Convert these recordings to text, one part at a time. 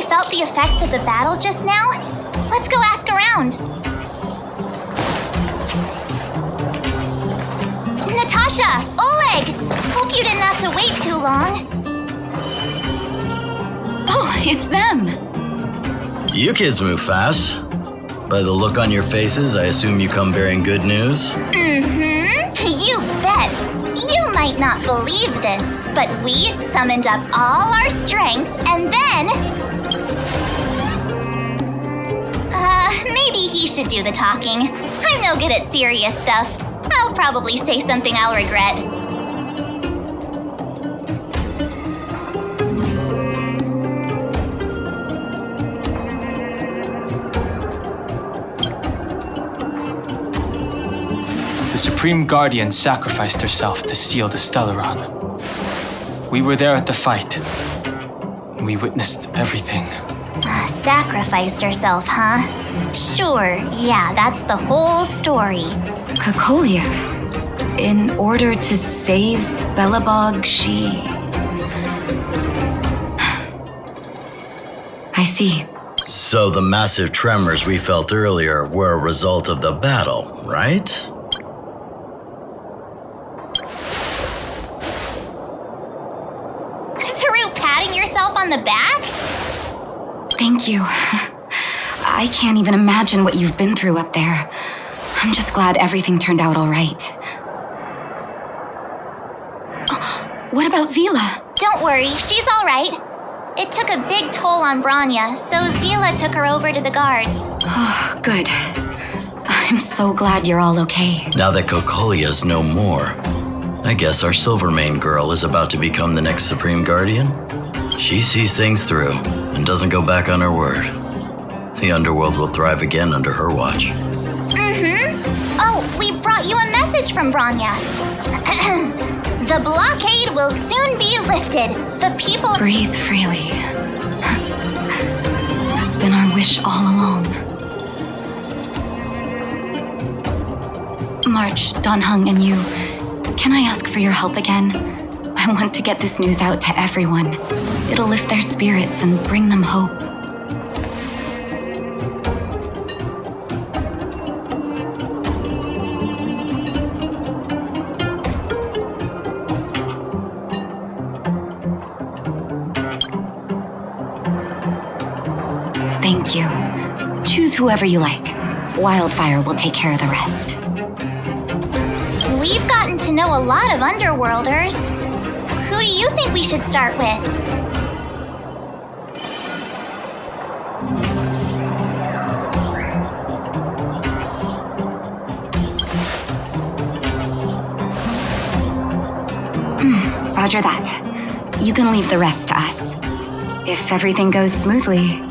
felt the effects of the battle just now? Let's go ask around. Natasha! Oleg! Hope you didn't have to wait too long. Oh, it's them. You kids move fast. By the look on your faces, I assume you come bearing good news? You bet. You might not believe this, but we summoned up all our strength and then... maybe he should do the talking. I'm no good at serious stuff. I'll probably say something I'll regret. The Supreme Guardian sacrificed herself to seal the Stellaron. We were there at the fight. We witnessed everything. Sacrificed herself, huh? Sure, yeah, that's the whole story. Cocolia. In order to save Belobog, she... I see. So the massive tremors we felt earlier were a result of the battle, right? Through patting yourself on the back? Thank you. I can't even imagine what you've been through up there. I'm just glad everything turned out all right. What about Seele? Don't worry, she's all right. It took a big toll on Bronya, so Seele took her over to the guards. Oh, good. I'm so glad you're all okay. Now that Cocolia's no more, I guess our Silvermane girl is about to become the next Supreme Guardian? She sees things through and doesn't go back on her word. The Underworld will thrive again under her watch. Oh, we brought you a message from Bronya. The blockade will soon be lifted. The people... Breathe freely. That's been our wish all along. March, Donhung, and you, can I ask for your help again? I want to get this news out to everyone. It'll lift their spirits and bring them hope. Thank you. Choose whoever you like. Wildfire will take care of the rest. We've gotten to know a lot of Underworlders. Who do you think we should start with? Roger that. You can leave the rest to us. If everything goes smoothly,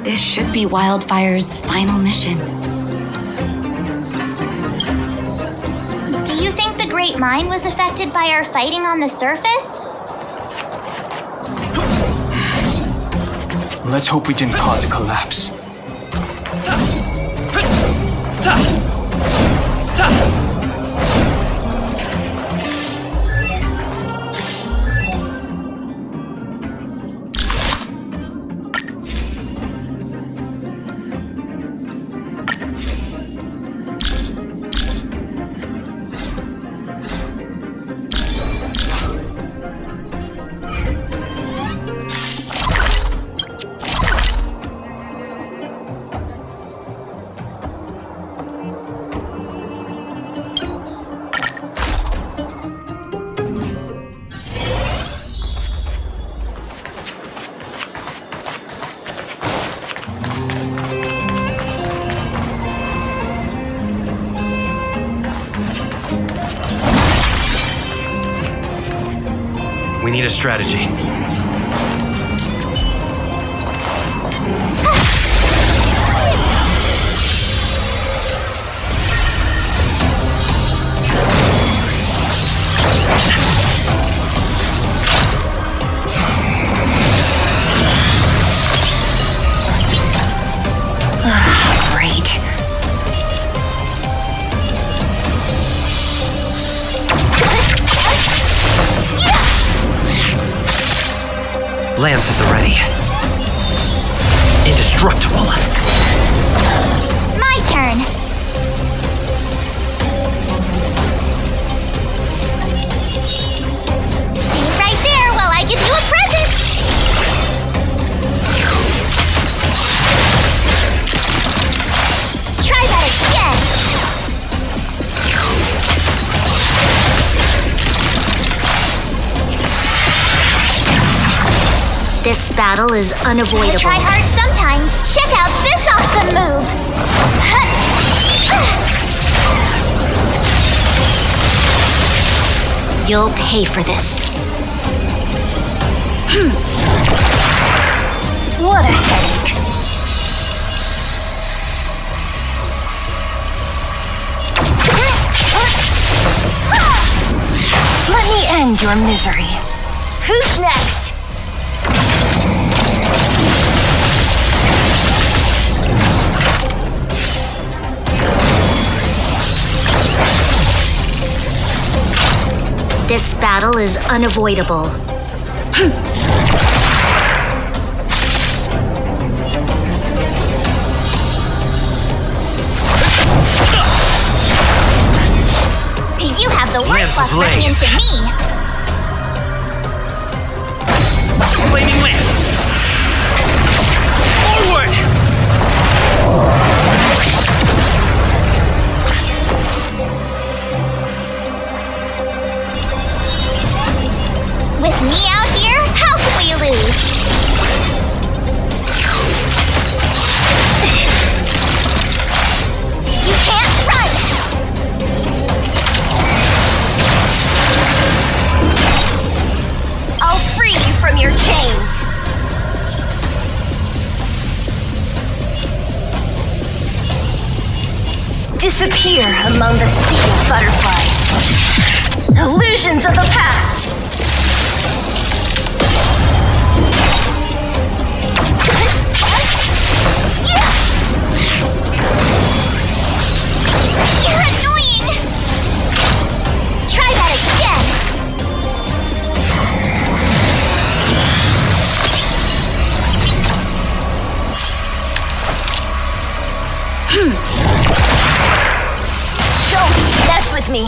this should be Wildfire's final mission. Do you think the Great Mine was affected by our fighting on the surface? Let's hope we didn't cause a collapse. We need a strategy. Lance at the ready. Indestructible. My turn. Stay right there while I give you a present. Try that again. This battle is unavoidable. Try hard sometimes. Check out this awesome move. You'll pay for this. What a headache. Let me end your misery. Who's next? This battle is unavoidable. You have the worst luck running Blaze. into me. Flaming Lance! Forward! With me out here, how can we lose? You can't run! I'll free you from your chains! Disappear among the sea of butterflies. Illusions of the past. You're annoying! Try that again! Don't mess with me.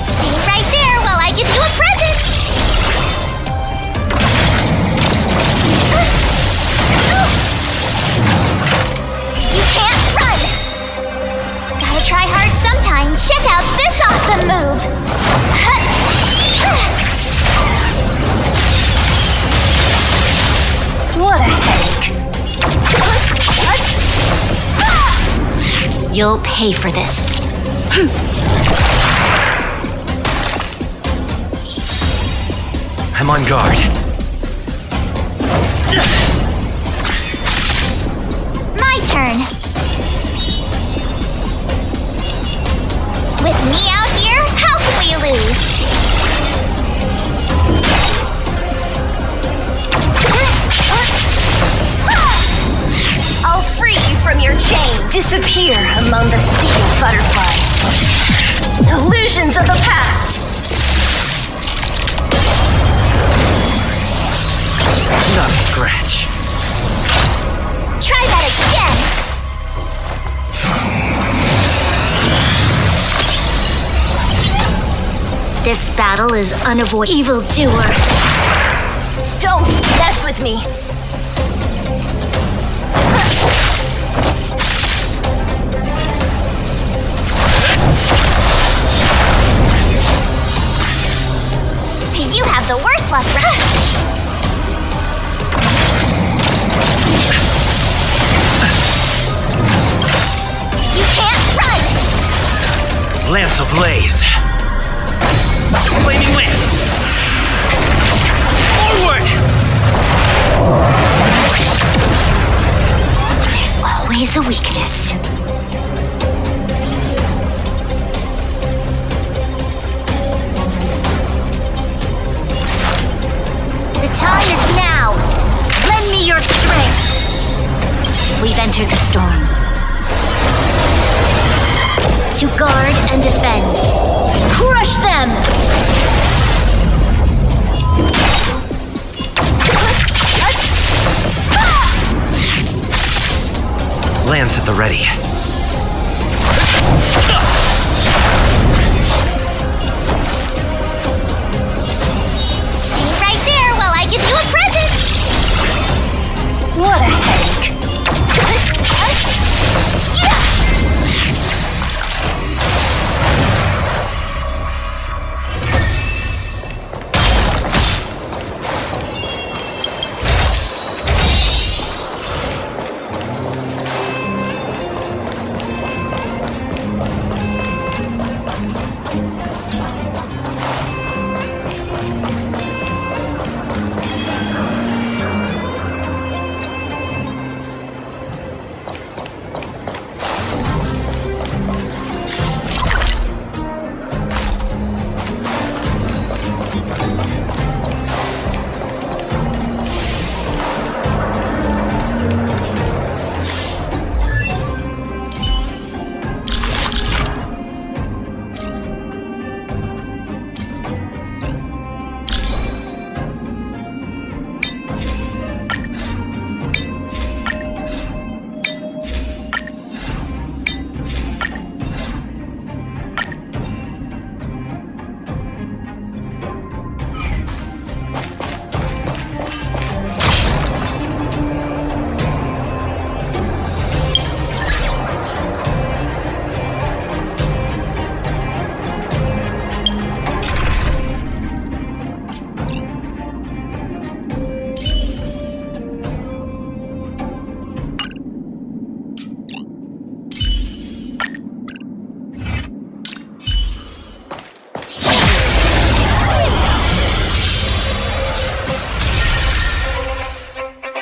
Stay right there while I give you a present! You can't run! Gotta try hard sometimes. Check out this awesome move! What a headache. You'll pay for this. I'm on guard. My turn. With me out here, how can we lose? I'll free you from your chain. Disappear among the sea of butterflies. Illusions of the past. Not a scratch. Try that again! This battle is unavoidable. Evildoer. Don't mess with me. You have the worst luck, You can't run! Lance ablaze. Flaming Lance. Forward! There's always a weakness. The time is now. Lend me your strength. We've entered the storm. To guard and defend. Crush them! Lance at the ready. Stay right there while I give you a present! What a headache.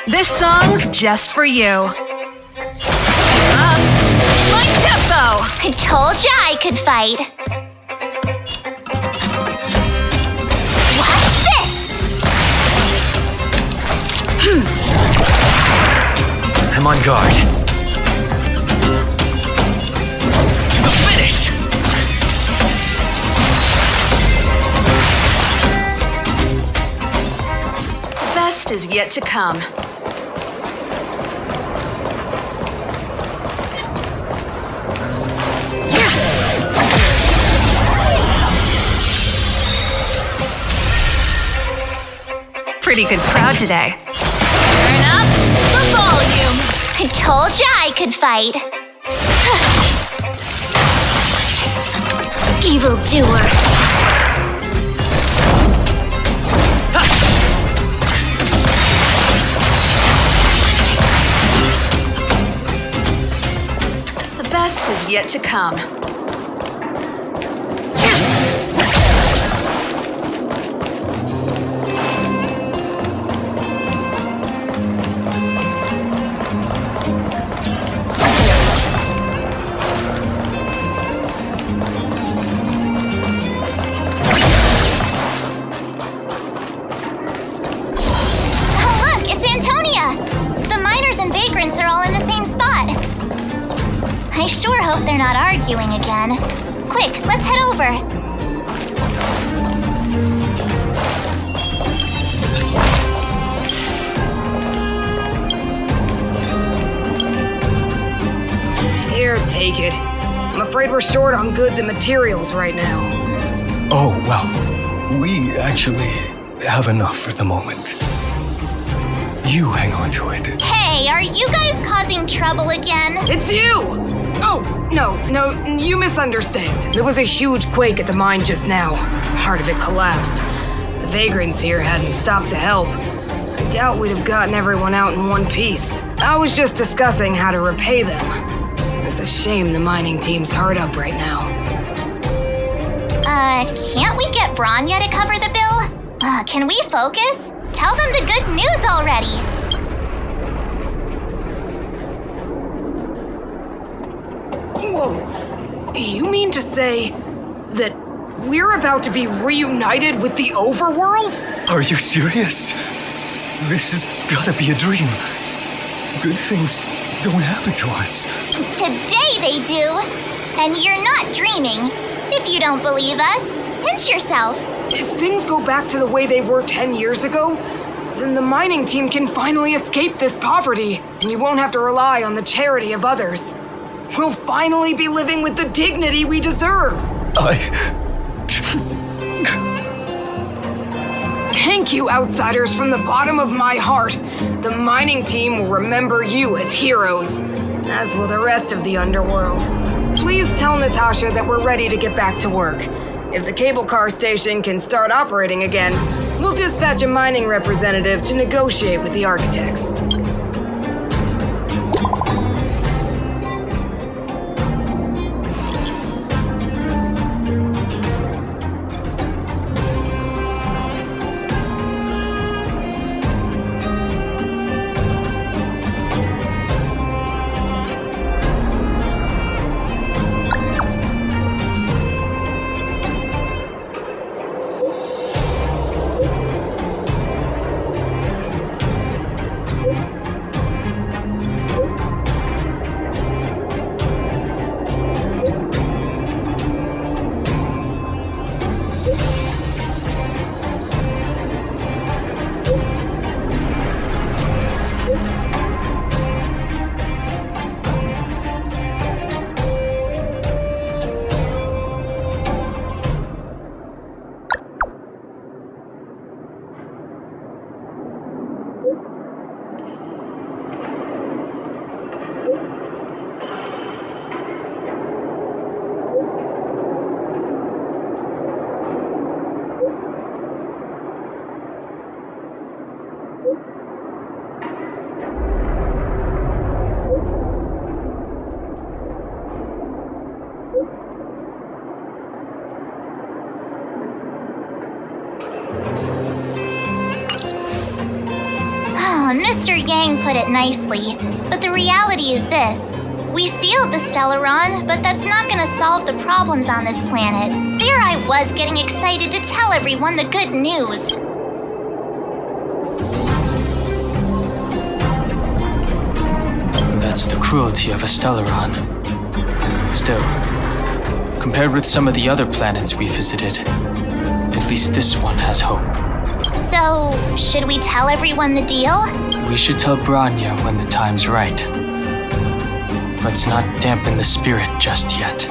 This song's just for you. My tempo! I told ya I could fight. Watch this! I'm on guard. To the finish! The best is yet to come. Pretty good crowd today. Turn up the volume. I told ya I could fight. Evildoer. The best is yet to come. I sure hope they're not arguing again. Quick, let's head over. Here, take it. I'm afraid we're short on goods and materials right now. Oh, well, we actually have enough for the moment. You hang on to it. Hey, are you guys causing trouble again? It's you! Oh, no, you misunderstand. There was a huge quake at the mine just now. Part of it collapsed. The vagrants here hadn't stopped to help. I doubt we'd have gotten everyone out in one piece. I was just discussing how to repay them. It's a shame the mining team's hard up right now. Can't we get Bronya to cover the bill? Can we focus? tell them the good news already. Whoa. You mean to say that we're about to be reunited with the Overworld? Are you serious? This has gotta be a dream. Good things don't happen to us. Today they do. And you're not dreaming. If you don't believe us, pinch yourself. If things go back to the way they were 10 years ago, then the mining team can finally escape this poverty, and you won't have to rely on the charity of others. We'll finally be living with the dignity we deserve. Thank you, outsiders, from the bottom of my heart. The mining team will remember you as heroes, as will the rest of the Underworld. Please tell Natasha that we're ready to get back to work. If the cable car station can start operating again, we'll dispatch a mining representative to negotiate with the architects. Mr. Yang put it nicely, but the reality is this. We sealed the Stellaron, but that's not gonna solve the problems on this planet. There I was getting excited to tell everyone the good news. That's the cruelty of a Stellaron. Still, compared with some of the other planets we visited, at least this one has hope. So, should we tell everyone the deal? We should tell Bronya when the time's right. Let's not dampen the spirit just yet.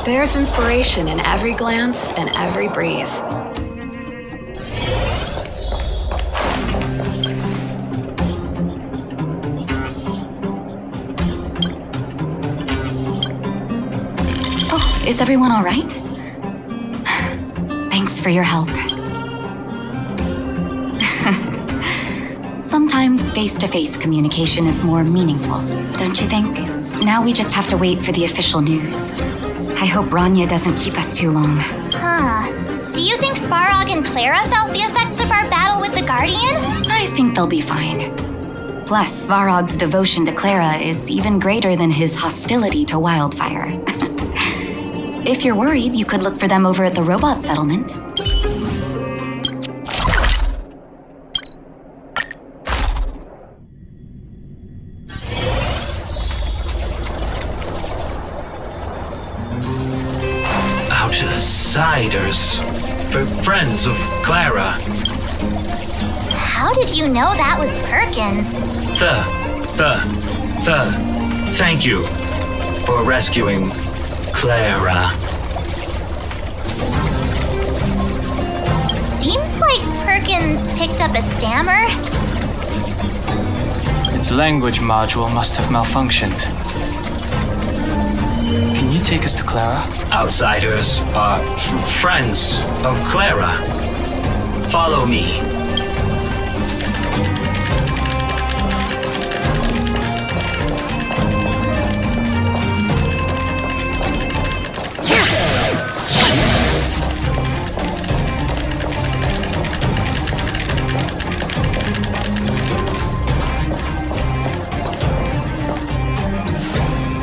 There's inspiration in every glance and every breeze. Oh, is everyone all right? Thanks for your help. Sometimes face-to-face communication is more meaningful, don't you think? Now we just have to wait for the official news. I hope Bronya doesn't keep us too long. Huh. Do you think Svarog and Clara felt the effects of our battle with the Guardian? I think they'll be fine. Plus, Svarog's devotion to Clara is even greater than his hostility to Wildfire. If you're worried, you could look for them over at the robot settlement. outsiders. Friends of Clara. How did you know that was Perkins? Thank you for rescuing Clara. Seems like Perkins picked up a stammer. Its language module must have malfunctioned. Can you take us to Clara? Outsiders are friends of Clara. Follow me.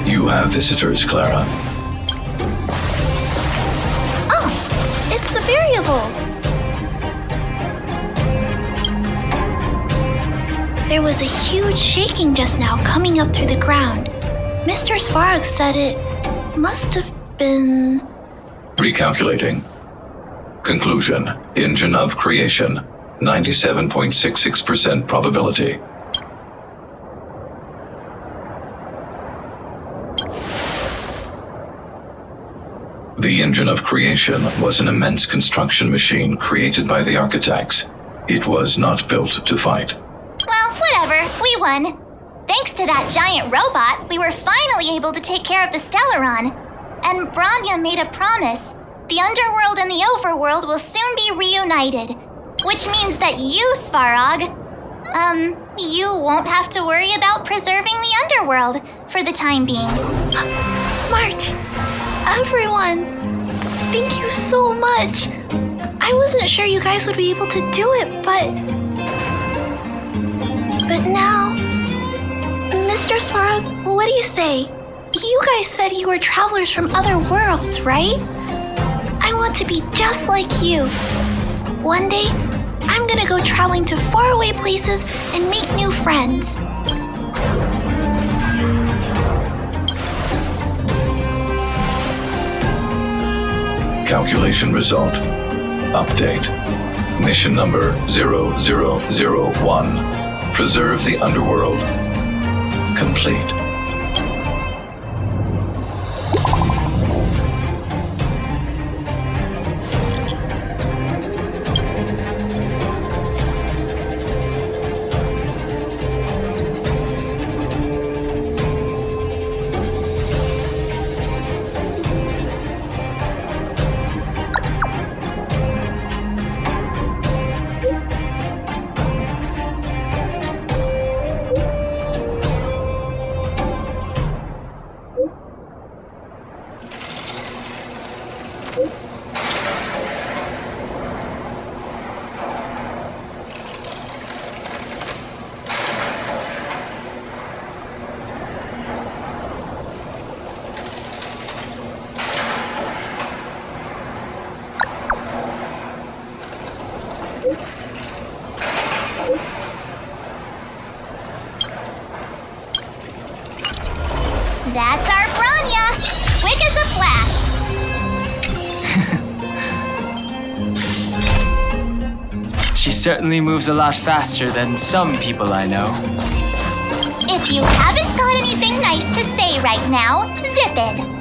You have visitors, Clara. Oh, it's the variables. There was a huge shaking just now coming up through the ground. Mr. Svarog said it must have been... Recalculating. Conclusion. Engine of creation. 97.66% probability. The engine of creation was an immense construction machine created by the architects. It was not built to fight. Well, whatever. We won. Thanks to that giant robot, we were finally able to take care of the Stellaron. And Bronya made a promise. The Underworld and the Overworld will soon be reunited. Which means that you, Svarog, you won't have to worry about preserving the Underworld for the time being. March, everyone, thank you so much. I wasn't sure you guys would be able to do it, but now, Mr. Svarog, what do you say? You guys said you were travelers from other worlds, right? I want to be just like you. One day, I'm gonna go traveling to faraway places and make new friends. Calculation result. Update. Mission number 0001. Preserve the Underworld. Complete. That's our Bronya, quick as a flash. She certainly moves a lot faster than some people I know. If you haven't got anything nice to say right now, zip it.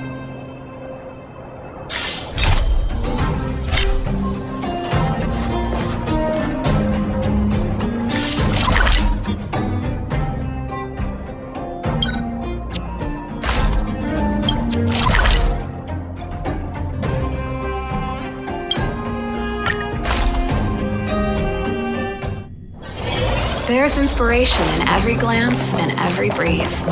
There's inspiration in every glance and every breeze.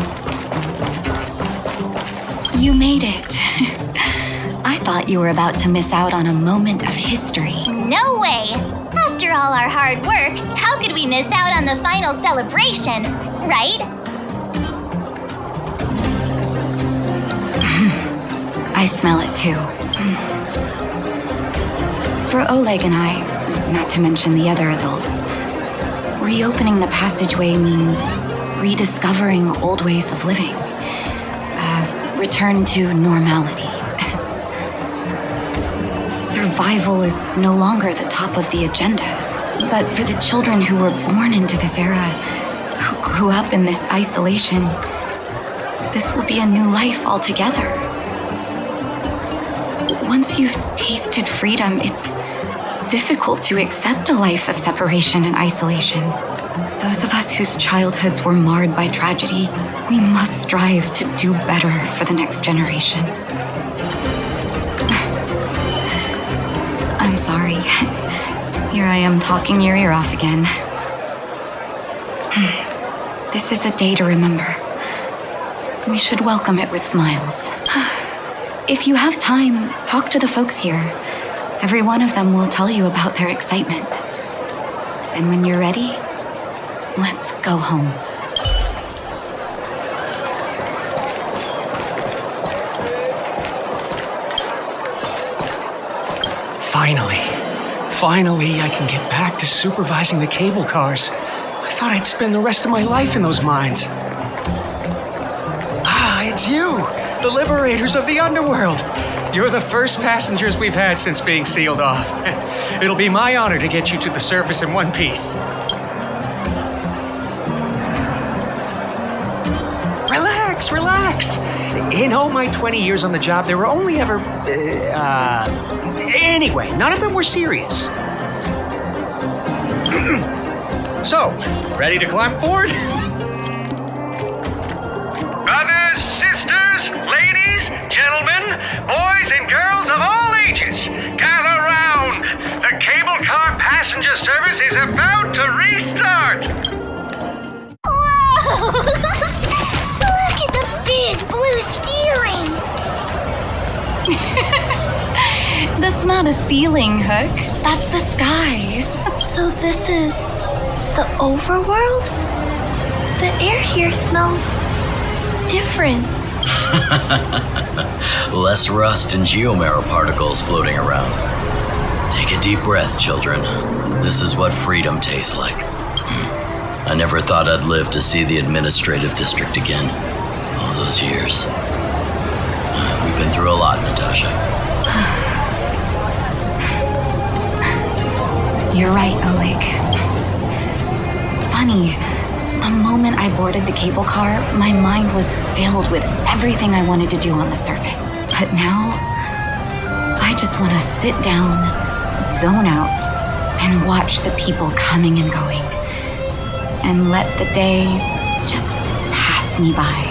You made it. I thought you were about to miss out on a moment of history. No way! After all our hard work, how could we miss out on the final celebration, right? I smell it too. For Oleg and I, not to mention the other adults, reopening the passageway means rediscovering old ways of living. Return to normality. survival is no longer the top of the agenda. But for the children who were born into this era, who grew up in this isolation, this will be a new life altogether. Once you've tasted freedom, it's difficult to accept a life of separation and isolation. Those of us whose childhoods were marred by tragedy, we must strive to do better for the next generation. I'm sorry. Here I am talking your ear off again. This is a day to remember. We should welcome it with smiles. If you have time, talk to the folks here. Every one of them will tell you about their excitement. Then when you're ready, let's go home. Finally, I can get back to supervising the cable cars. I thought I'd spend the rest of my life in those mines. Ah, it's you, the liberators of the Underworld. You're the first passengers we've had since being sealed off. It'll be my honor to get you to the surface in one piece. Relax. In all my 20 years on the job, there were only ever... Anyway, none of them were serious. So, ready to climb aboard? Brothers, sisters, ladies, gentlemen, boys and girls of all ages, gather round. The cable car passenger service is about to restart. Whoa! Look at the big blue ceiling! That's not a ceiling, Hook. That's the sky. So this is the Overworld? The air here smells different. Less rust and geomarrow particles floating around. Take a deep breath, children. This is what freedom tastes like. I never thought I'd live to see the administrative district again. All those years. We've been through a lot, Natasha. You're right, Oleg. It's funny. The moment I boarded the cable car, my mind was filled with everything I wanted to do on the surface. But now, I just want to sit down, zone out, and watch the people coming and going. And let the day just pass me by.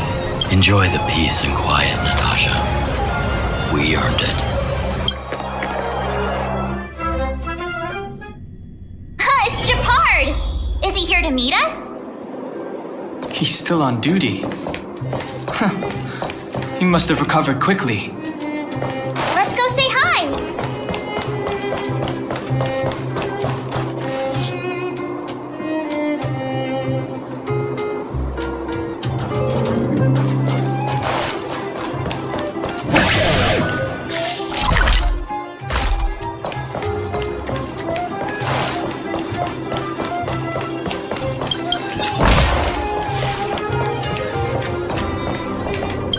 Enjoy the peace and quiet, Natasha. We earned it. It's Japard! Is he here to meet us? He's still on duty. He must have recovered quickly. Let's go say hi!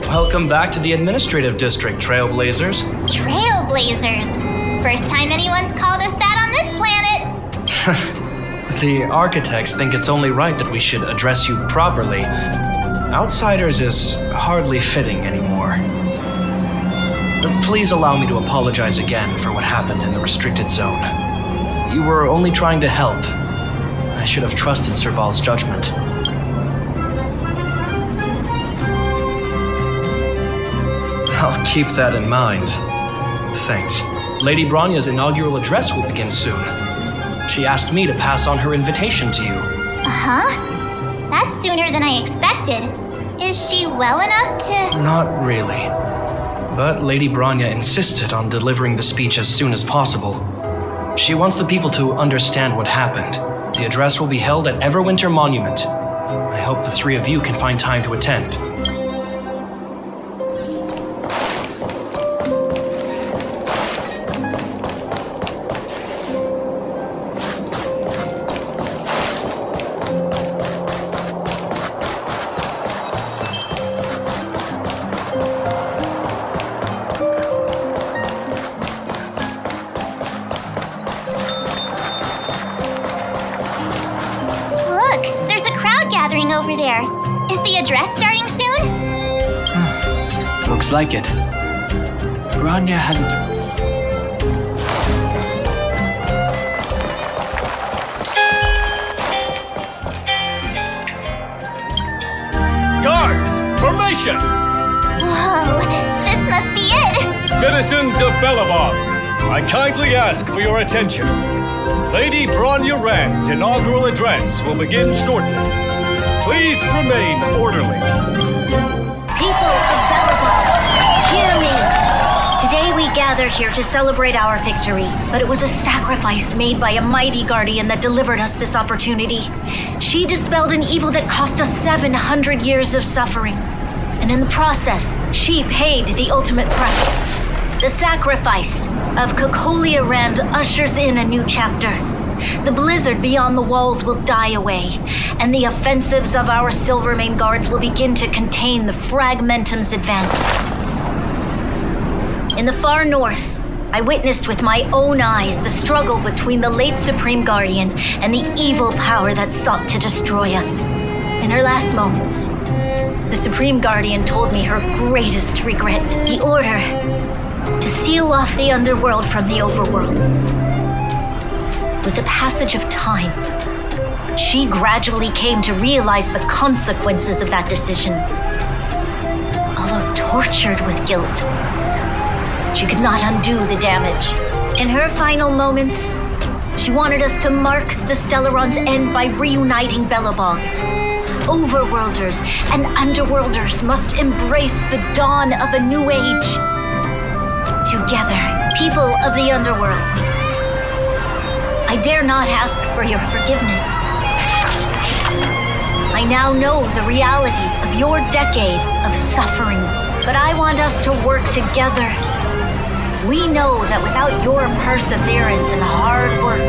Welcome back to the administrative district, Trailblazers. Trailblazers! First time anyone's called us that on this planet! The architects think it's only right that we should address you properly. Outsiders is hardly fitting anymore. Please allow me to apologize again for what happened in the restricted zone. You were only trying to help. I should have trusted Serval's judgment. I'll keep that in mind. Thanks. Lady Bronya's inaugural address will begin soon. She asked me to pass on her invitation to you. Uh-huh. That's sooner than I expected. Is she well enough to... Not really. But Lady Bronya insisted on delivering the speech as soon as possible. She wants the people to understand what happened. The address will be held at Everwinter Monument. I hope the three of you can find time to attend. gathering over there. Is the address starting soon? Looks like it. Bronya hasn't... Guards, formation! Whoa, this must be it! Citizens of Belobog, I kindly ask for your attention. Lady Bronya Rand's inaugural address will begin shortly. Please remain orderly. People of Belobog, hear me! Today we gather here to celebrate our victory, but it was a sacrifice made by a mighty guardian that delivered us this opportunity. She dispelled an evil that cost us 700 years of suffering. And in the process, she paid the ultimate price. The sacrifice of Cocolia Rand ushers in a new chapter. The blizzard beyond the walls will die away, and the offensives of our Silvermane guards will begin to contain the Fragmentum's advance. In the far north, I witnessed with my own eyes the struggle between the late Supreme Guardian and the evil power that sought to destroy us. In her last moments, the Supreme Guardian told me her greatest regret, the order to seal off the Underworld from the Overworld. With the passage of time, she gradually came to realize the consequences of that decision. Although tortured with guilt, she could not undo the damage. In her final moments, she wanted us to mark the Stellaron's end by reuniting Belobog. Overworlders and Underworlders must embrace the dawn of a new age. Together, people of the Underworld, I dare not ask for your forgiveness. I now know the reality of your decade of suffering, but I want us to work together. We know that without your perseverance and hard work,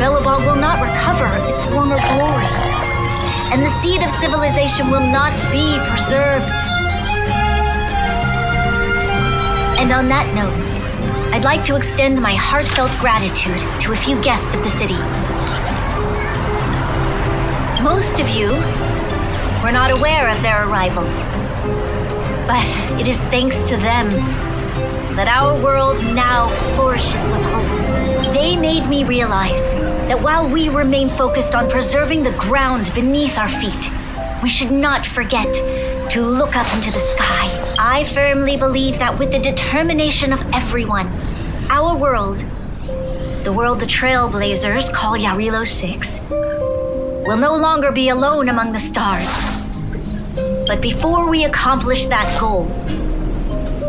Belobog will not recover its former glory, and the seed of civilization will not be preserved. And on that note, I'd like to extend my heartfelt gratitude to a few guests of the city. Most of you were not aware of their arrival, but it is thanks to them that our world now flourishes with hope. They made me realize that while we remain focused on preserving the ground beneath our feet, we should not forget to look up into the sky. I firmly believe that with the determination of everyone, our world, the world the Trailblazers call Jarilo-VI, will no longer be alone among the stars. But before we accomplish that goal,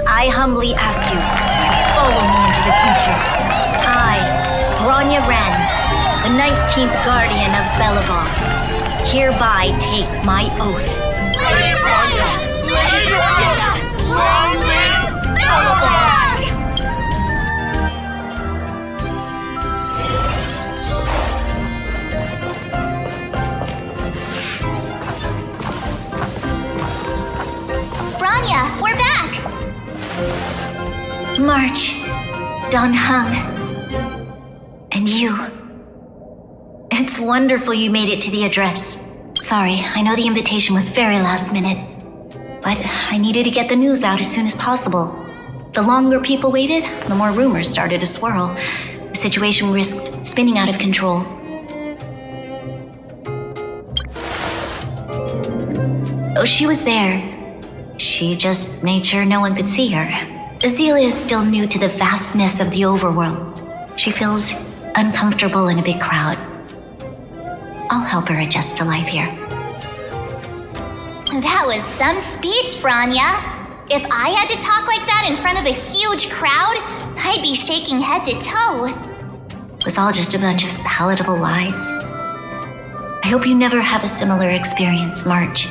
I humbly ask you to follow me into the future. I, Bronya Ren, the 19th Guardian of Belobog, hereby take my oath. Lady Bronya! Lady Bronya! Long live Belobog! Bronya, we're back! March, Dan Heng, and you. It's wonderful you made it to the address. Sorry, I know the invitation was very last minute, but I needed to get the news out as soon as possible. The longer people waited, the more rumors started to swirl. The situation risked spinning out of control. Oh, she was there. She just made sure no one could see her. Seele is still new to the vastness of the Overworld. She feels uncomfortable in a big crowd. I'll help her adjust to life here. That was some speech, Bronya. If I had to talk like that in front of a huge crowd, I'd be shaking head to toe. It was all just a bunch of palatable lies. I hope you never have a similar experience, March.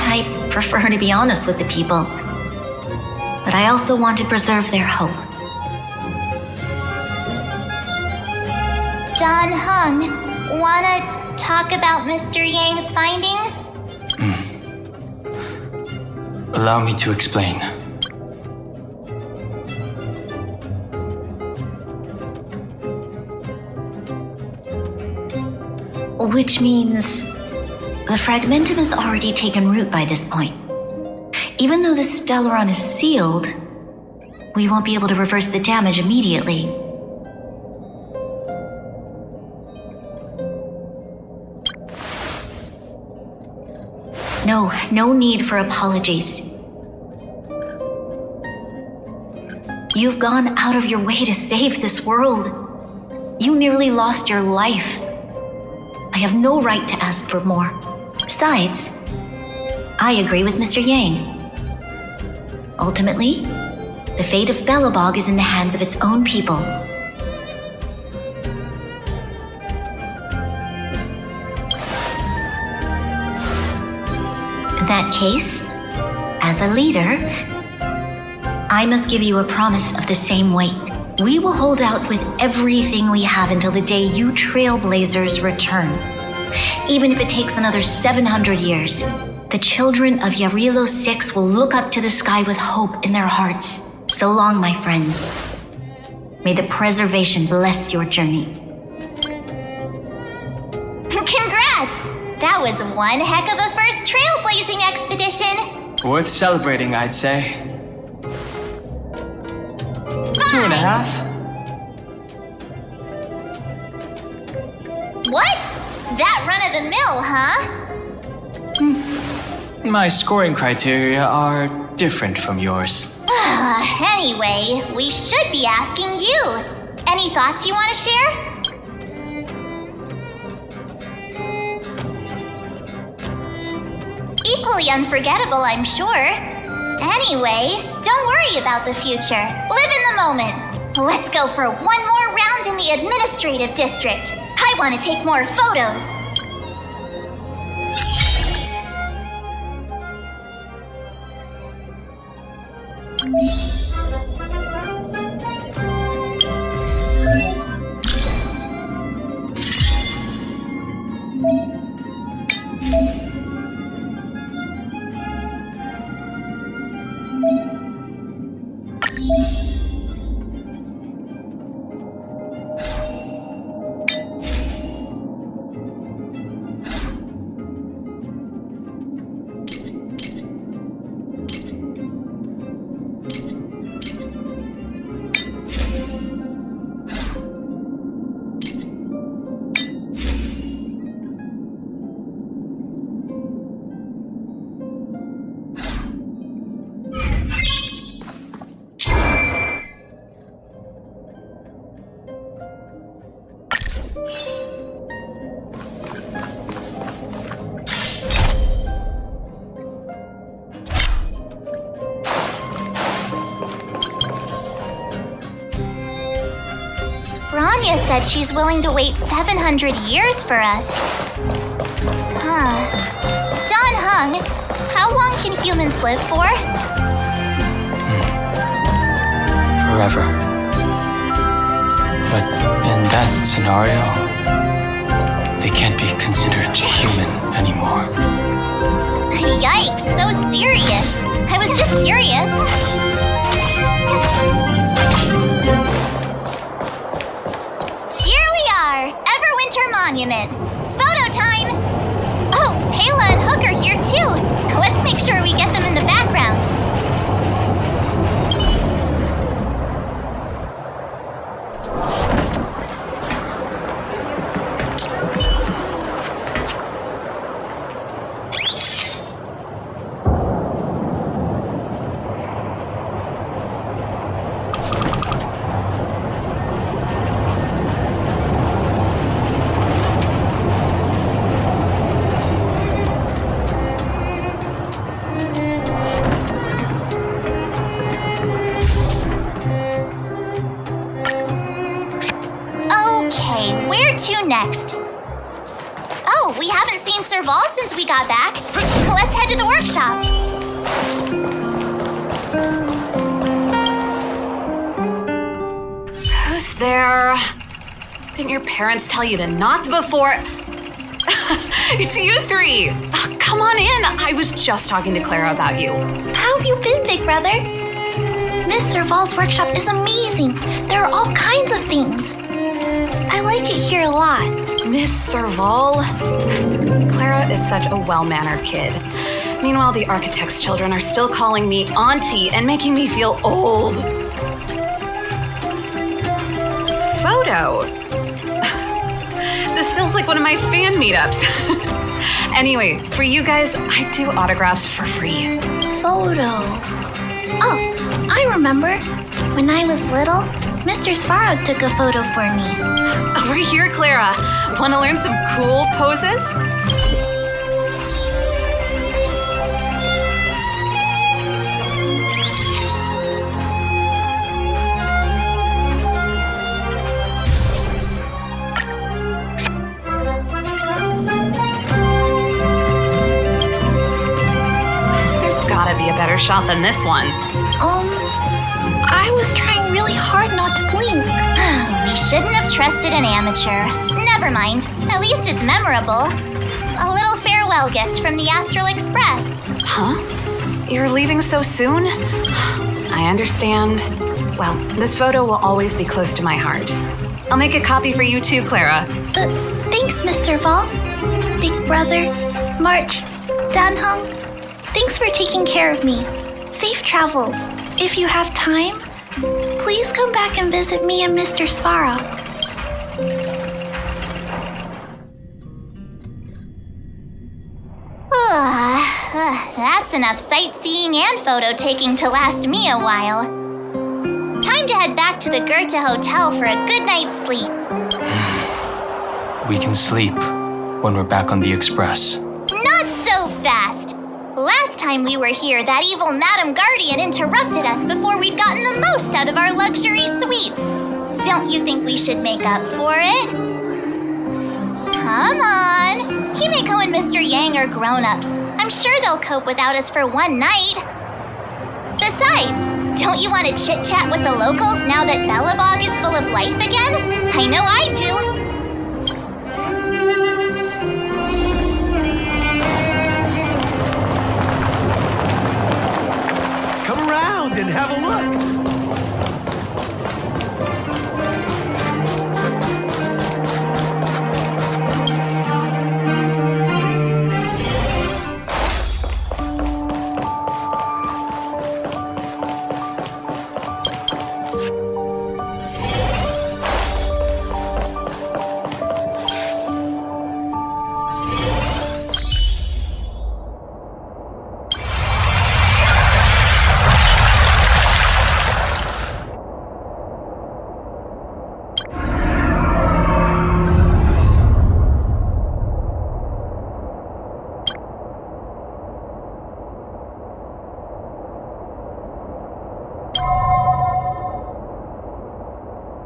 I prefer to be honest with the people, but I also want to preserve their hope. Dan Heng, wanna talk about Mr. Yang's findings? Allow me to explain. Which means the fragmentum has already taken root by this point. Even though the Stellaron is sealed, we won't be able to reverse the damage immediately. No need for apologies. You've gone out of your way to save this world. You nearly lost your life. I have no right to ask for more. Besides, I agree with Mr. Yang. Ultimately, the fate of Belobog is in the hands of its own people. In that case, as a leader, I must give you a promise of the same weight. We will hold out with everything we have until the day you Trailblazers return. Even if it takes another 700 years, the children of Jarilo-VI will look up to the sky with hope in their hearts. So long, my friends. May the preservation bless your journey. Congrats! That was one heck of a first trailblazing expedition. Worth celebrating, I'd say. Fine. 2.5. What? That run-of-the-mill, huh? My scoring criteria are different from yours. Anyway, we should be asking you. Any thoughts you want to share? Equally unforgettable, I'm sure. Anyway, don't worry about the future. Live in the moment. Let's go for one more round in the administrative district. I want to take more photos. Bronya said she's willing to wait 700 years for us. Don Hung, how long can humans live for? Forever. But in that scenario, they can't be considered human anymore. Yikes, so serious. I was just curious. Here we are, Everwinter Monument. Photo time! Oh, Pela and Hook are here too. Let's make sure we get them in the background. Next. Oh, we haven't seen Serval since we got back. Let's head to the workshop. Who's there? Didn't your parents tell you to knock before... It's you three. Come on in. I was just talking to Clara about you. How have you been, big brother? Mr. Vol's workshop is amazing. There are all kinds of things. I like it here a lot. Miss Serval? Clara is such a well-mannered kid. Meanwhile, the architect's children are still calling me auntie and making me feel old. Photo? This feels like one of my fan meetups. Anyway, for you guys, I do autographs for free. Photo. Oh, I remember. When I was little, Mr. Svarog took a photo for me. Over here, Clara. Want to learn some cool poses? Gotta be a better shot than this one. I was trying really hard not to blink. We shouldn't have trusted an amateur. Never mind. At least it's memorable. A little farewell gift from the Astral Express. Huh? You're leaving so soon? I understand. Well, this photo will always be close to my heart. I'll make a copy for you too, Clara. Thanks, Mr. Vol. Big brother, March, Danhung. Thanks for taking care of me. Safe travels. If you have time, please come back and visit me and Mr. Svarog. That's enough sightseeing and photo taking to last me a while. Time to head back to the Goethe Hotel for a good night's sleep. We can sleep when we're back on the Express. Not so fast! Last time we were here, that evil Madam Guardian interrupted us before we'd gotten the most out of our luxury suites. Don't you think we should make up for it? Come on! Himeko and Mr. Yang are grown-ups. I'm sure they'll cope without us for one night. Besides, don't you want to chit-chat with the locals now that Belobog is full of life again? I know I do. And have a look.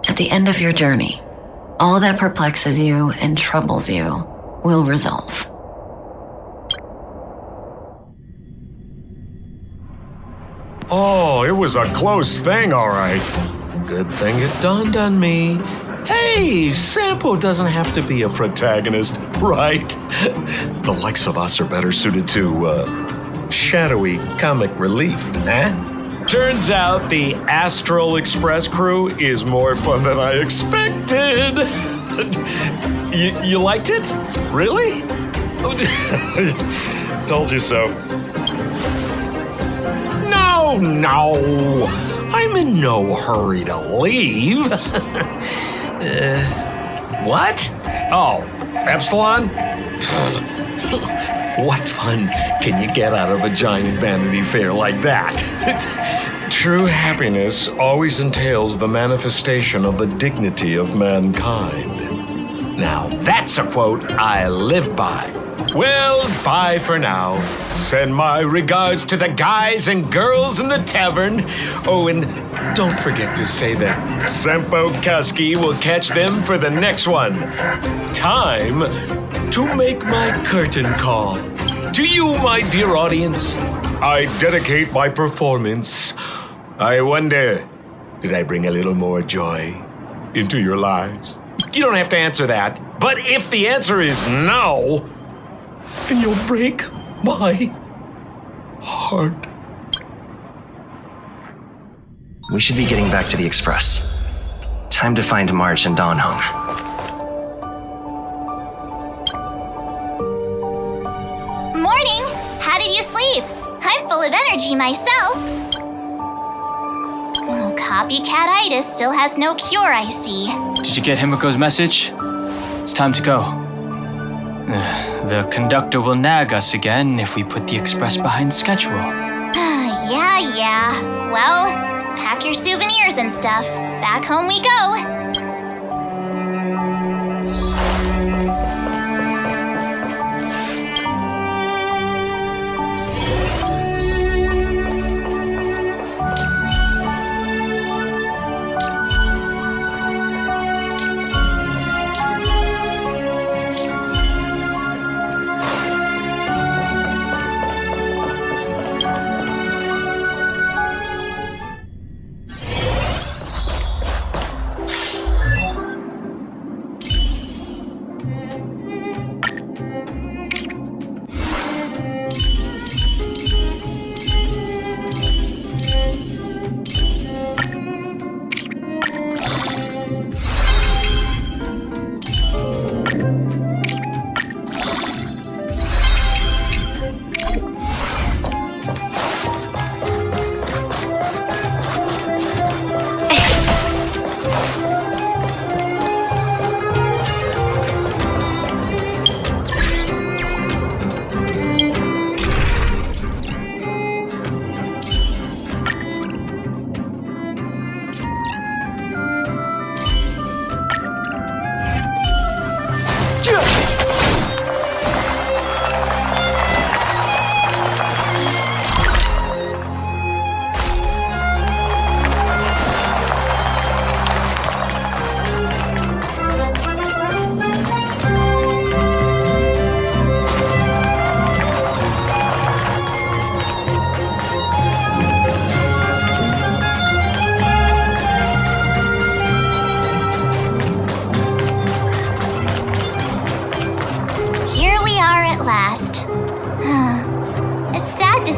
At the end of your journey, all that perplexes you and troubles you will resolve. Oh, it was a close thing, all right. Good thing it dawned on me. Hey, Sampo doesn't have to be a protagonist, right? The likes of us are better suited to, shadowy comic relief, eh? Turns out the Astral Express crew is more fun than I expected. You liked it? Really? Told you so. No. I'm in no hurry to leave. What? Oh, Epsilon? What fun can you get out of a giant Vanity Fair like that? True happiness always entails the manifestation of the dignity of mankind. Now, that's a quote I live by. Well, bye for now. Send my regards to the guys and girls in the tavern. Oh, and don't forget to say that Sampo Kaski will catch them for the next one. Time to make my curtain call. To you, my dear audience, I dedicate my performance. I wonder, did I bring a little more joy into your lives? You don't have to answer that. But if the answer is no, then you'll break my heart. We should be getting back to the Express. Time to find March and Dawn home. Morning! How did you sleep? I'm full of energy myself. Well, copycat-itis still has no cure, I see. Did you get Himiko's message? It's time to go. The conductor will nag us again if we put the Express behind schedule. Yeah. Well, pack your souvenirs and stuff. Back home we go.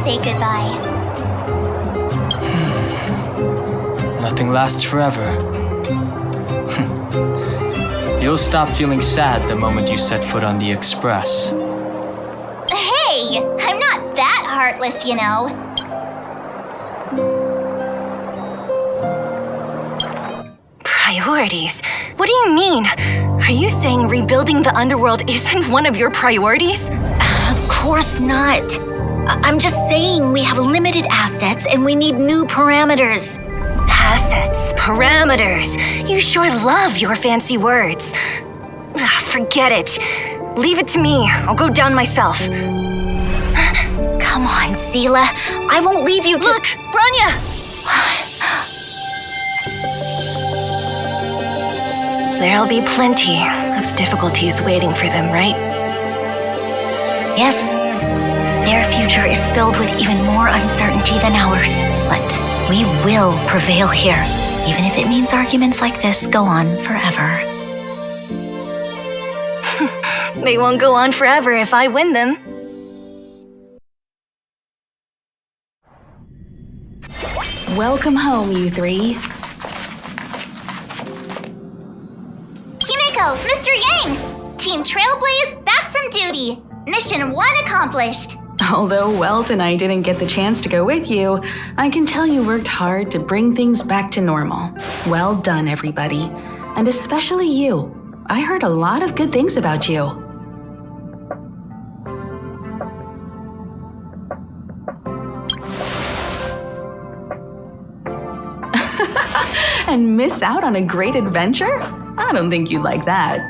Say goodbye. Nothing lasts forever. You'll stop feeling sad the moment you set foot on the Express. Hey, I'm not that heartless, you know. Priorities? What do you mean? Are you saying rebuilding the Underworld isn't one of your priorities? Of course not. I'm just saying we have limited assets and we need new parameters. Assets, parameters. You sure love your fancy words. Forget it. Leave it to me. I'll go down myself. Come on, Seele. I won't leave you to— Look, Bronya! There'll be plenty of difficulties waiting for them, right? Yes. Their future is filled with even more uncertainty than ours. But we will prevail here, even if it means arguments like this go on forever. They won't go on forever if I win them. Welcome home, you three. Himiko, Mr. Yang! Team Trailblaze back from duty. Mission 1 accomplished. Although Welt and I didn't get the chance to go with you, I can tell you worked hard to bring things back to normal. Well done, everybody. And especially you. I heard a lot of good things about you. And miss out on a great adventure? I don't think you'd like that.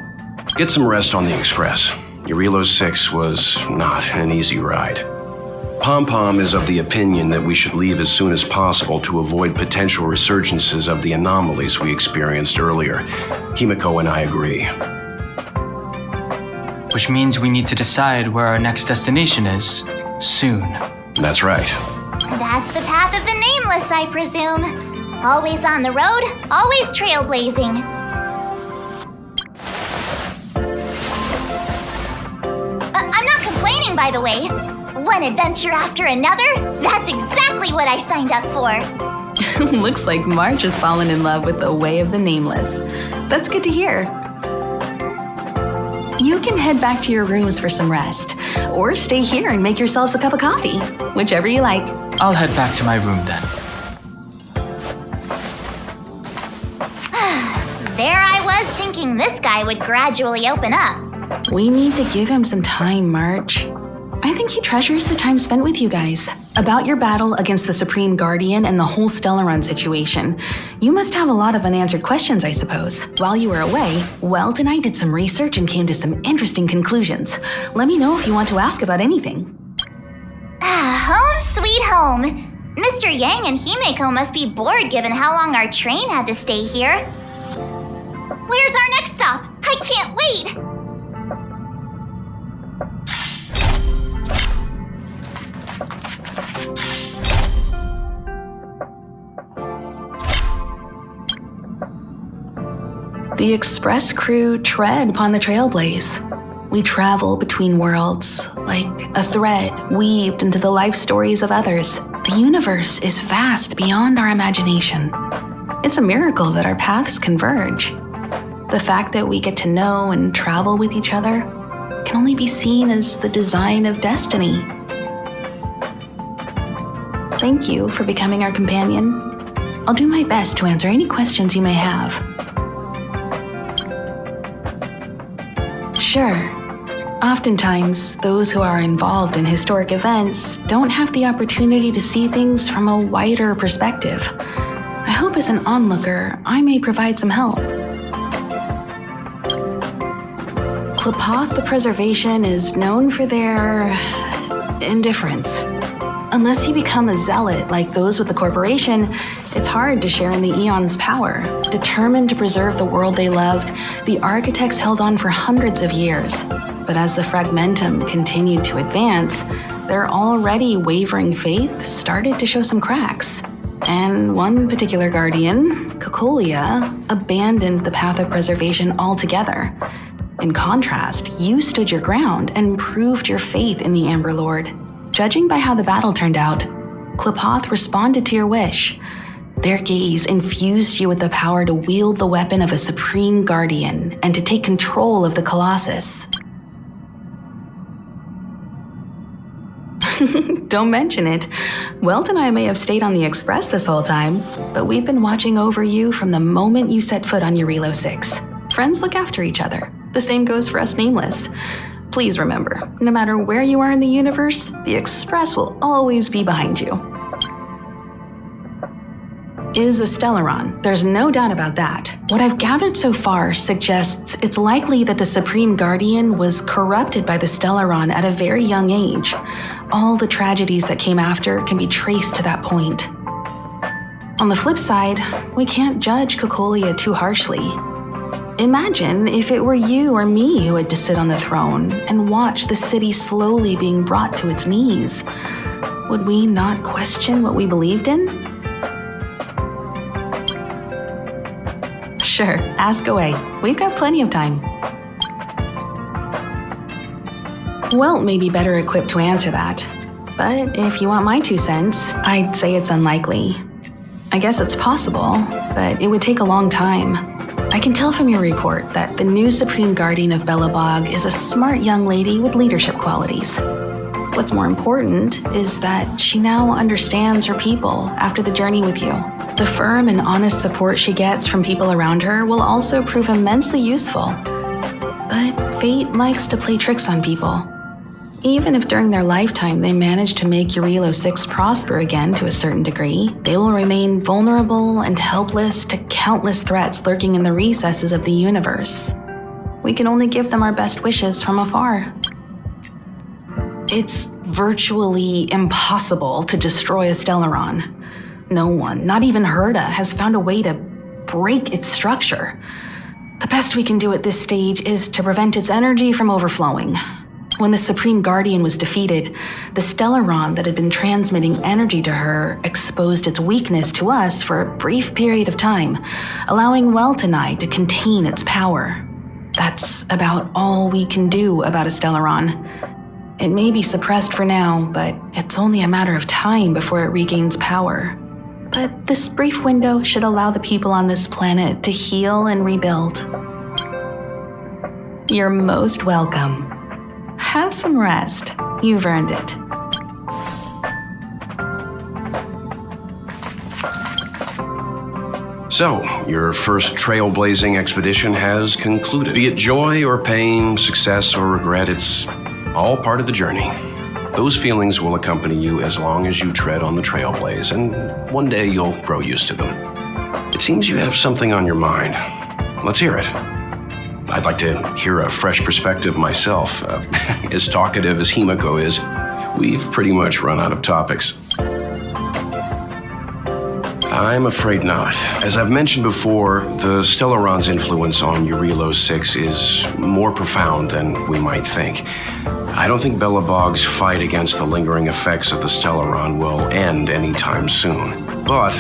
Get some rest on the Express. Jarilo-VI was not an easy ride. Pom-Pom is of the opinion that we should leave as soon as possible to avoid potential resurgences of the anomalies we experienced earlier. Himiko and I agree. Which means we need to decide where our next destination is, soon. That's right. That's the path of the nameless, I presume. Always on the road, always trailblazing. time, by the way. One adventure after another? That's exactly what I signed up for. Looks like March has fallen in love with the way of the nameless. That's good to hear. You can head back to your rooms for some rest, or stay here and make yourselves a cup of coffee, whichever you like. I'll head back to my room then. There I was thinking this guy would gradually open up. We need to give him some time, March. I think he treasures the time spent with you guys. About your battle against the Supreme Guardian and the whole Stellaron situation. You must have a lot of unanswered questions, I suppose. While you were away, Welt and I did some research and came to some interesting conclusions. Let me know if you want to ask about anything. Home sweet home. Mr. Yang and Himeko must be bored given how long our train had to stay here. Where's our next stop? I can't wait! The Express crew tread upon the Trailblaze. We travel between worlds, like a thread weaved into the life stories of others. The universe is vast beyond our imagination. It's a miracle that our paths converge. The fact that we get to know and travel with each other can only be seen as the design of destiny. Thank you for becoming our companion. I'll do my best to answer any questions you may have. Sure. Oftentimes, those who are involved in historic events don't have the opportunity to see things from a wider perspective. I hope as an onlooker, I may provide some help. Klapoth the Preservation is known for their indifference. Unless you become a zealot like those with the corporation, it's hard to share in the Aeon's power. Determined to preserve the world they loved, the architects held on for hundreds of years. But as the Fragmentum continued to advance, their already wavering faith started to show some cracks. And one particular guardian, Cocolia, abandoned the path of preservation altogether. In contrast, you stood your ground and proved your faith in the Amber Lord. Judging by how the battle turned out, Klapoth responded to your wish. Their gaze infused you with the power to wield the weapon of a supreme guardian and to take control of the Colossus. Don't mention it. Welt and I may have stayed on the Express this whole time, but we've been watching over you from the moment you set foot on Jarilo-VI. Friends look after each other. The same goes for us Nameless. Please remember, no matter where you are in the universe, the Express will always be behind you. Is a Stellaron. There's no doubt about that. What I've gathered so far suggests it's likely that the Supreme Guardian was corrupted by the Stellaron at a very young age. All the tragedies that came after can be traced to that point. On the flip side, we can't judge Cocolia too harshly. Imagine if it were you or me who had to sit on the throne and watch the city slowly being brought to its knees. Would we not question what we believed in? Sure, ask away. We've got plenty of time. Welt may be better equipped to answer that, but if you want my 2 cents, I'd say it's unlikely. I guess it's possible, but it would take a long time. I can tell from your report that the new Supreme Guardian of Belobog is a smart young lady with leadership qualities. What's more important is that she now understands her people after the journey with you. The firm and honest support she gets from people around her will also prove immensely useful. But fate likes to play tricks on people. Even if during their lifetime they manage to make Jarilo-VI prosper again to a certain degree, they will remain vulnerable and helpless to countless threats lurking in the recesses of the universe. We can only give them our best wishes from afar. It's virtually impossible to destroy a Stellaron. No one, not even Herda, has found a way to break its structure. The best we can do at this stage is to prevent its energy from overflowing. When the Supreme Guardian was defeated, the Stellaron that had been transmitting energy to her exposed its weakness to us for a brief period of time, allowing Welt and I to contain its power. That's about all we can do about a Stellaron. It may be suppressed for now, but it's only a matter of time before it regains power. But this brief window should allow the people on this planet to heal and rebuild. You're most welcome. Have some rest. You've earned it. So, your first trailblazing expedition has concluded. Be it joy or pain, success or regret, it's all part of the journey. Those feelings will accompany you as long as you tread on the Trailblaze, and one day you'll grow used to them. It seems you have something on your mind. Let's hear it. I'd like to hear a fresh perspective myself. As talkative as Himiko is, we've pretty much run out of topics. I'm afraid not. As I've mentioned before, the Stellaron's influence on Jarilo-VI is more profound than we might think. I don't think Belobog's fight against the lingering effects of the Stellaron will end anytime soon. But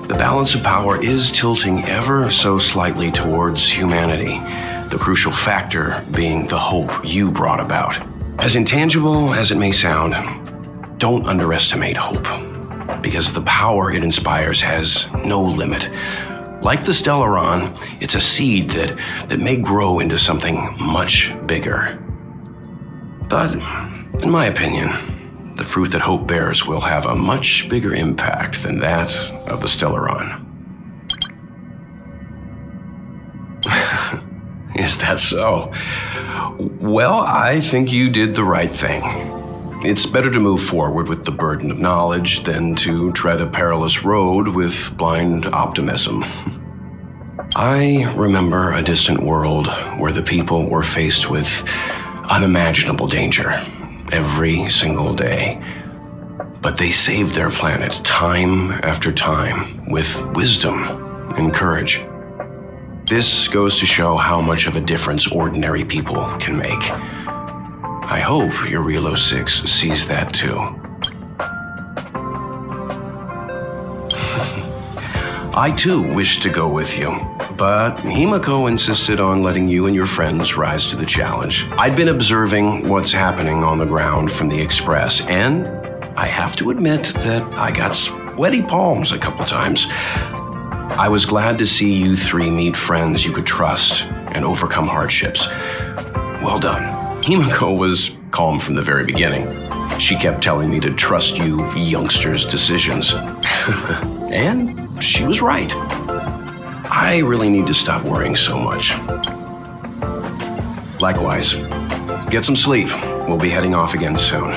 the balance of power is tilting ever so slightly towards humanity, the crucial factor being the hope you brought about. As intangible as it may sound, don't underestimate hope, because the power it inspires has no limit. Like the Stellaron, it's a seed that may grow into something much bigger. But, in my opinion, the fruit that hope bears will have a much bigger impact than that of the Stellaron. Is that so? Well, I think you did the right thing. It's better to move forward with the burden of knowledge than to tread a perilous road with blind optimism. I remember a distant world where the people were faced with unimaginable danger every single day. But they saved their planet time after time with wisdom and courage. This goes to show how much of a difference ordinary people can make. I hope Jarilo-VI sees that too. I too wish to go with you, but Himiko insisted on letting you and your friends rise to the challenge. I'd been observing what's happening on the ground from the Express, and I have to admit that I got sweaty palms a couple times. I was glad to see you three meet friends you could trust and overcome hardships. Well done. Himiko was calm from the very beginning. She kept telling me to trust you youngsters' decisions. And she was right. I really need to stop worrying so much. Likewise, get some sleep. We'll be heading off again soon.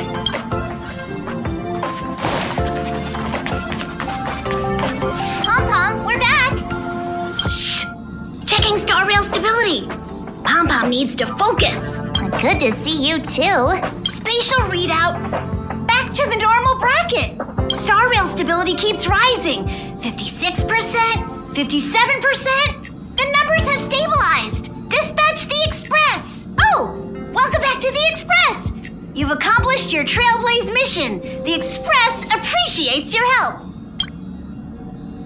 Pom-Pom, we're back! Shh! Checking star rail stability. Pom-Pom needs to focus. Good to see you too. Spatial readout. Back to the normal bracket. Star rail stability keeps rising. 56%, 57%. The numbers have stabilized. Dispatch the Express. Oh, welcome back to the Express. You've accomplished your Trailblaze mission. The Express appreciates your help.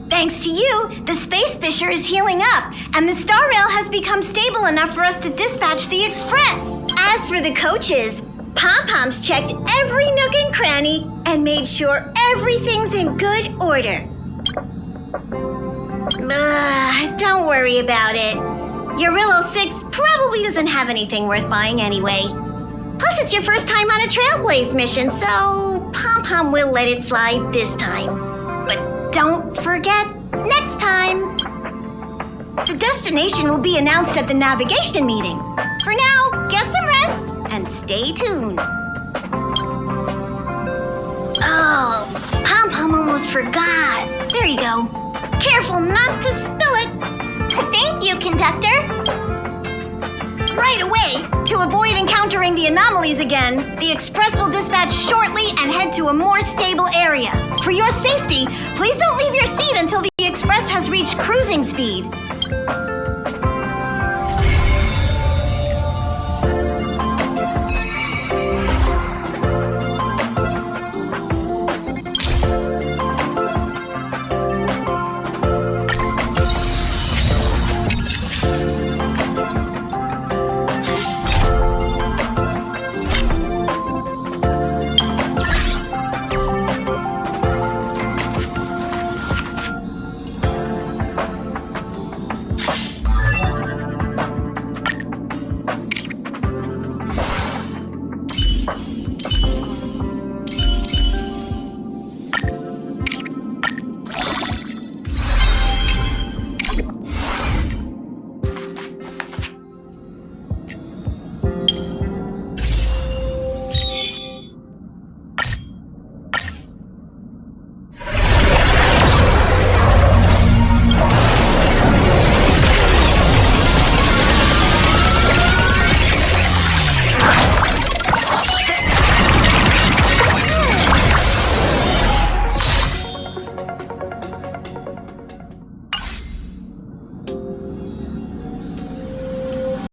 Thanks to you, the Space Fisher is healing up, and the Star Rail has become stable enough for us to dispatch the Express. As for the coaches, Pom-Pom's checked every nook and cranny and made sure everything's in good order. Don't worry about it. Jarilo-VI probably doesn't have anything worth buying anyway. Plus, it's your first time on a Trailblaze mission, so Pom-Pom will let it slide this time. But don't forget, next time. The destination will be announced at the navigation meeting. For now, get some rest and stay tuned. Oh, Pom-Pom almost forgot. There you go. Careful not to spill it. Thank you, conductor. Right away. To avoid encountering the anomalies again, the Express will dispatch shortly and head to a more stable area. For your safety, please don't leave your seat until the Express has reached cruising speed.